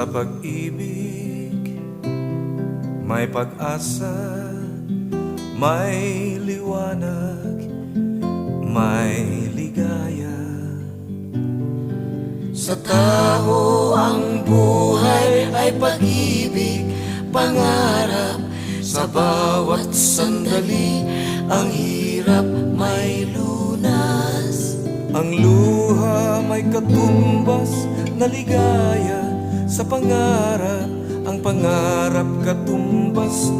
Sa pag-ibig, may pag-asa, may liwanag, may ligaya. Sa tao ang buhay ay pag-ibig, pangarap. Sa bawat sandali, ang hirap may lunas. Ang luha may katumbas na ligaya. Sa pangarap, ang pangarap katumbas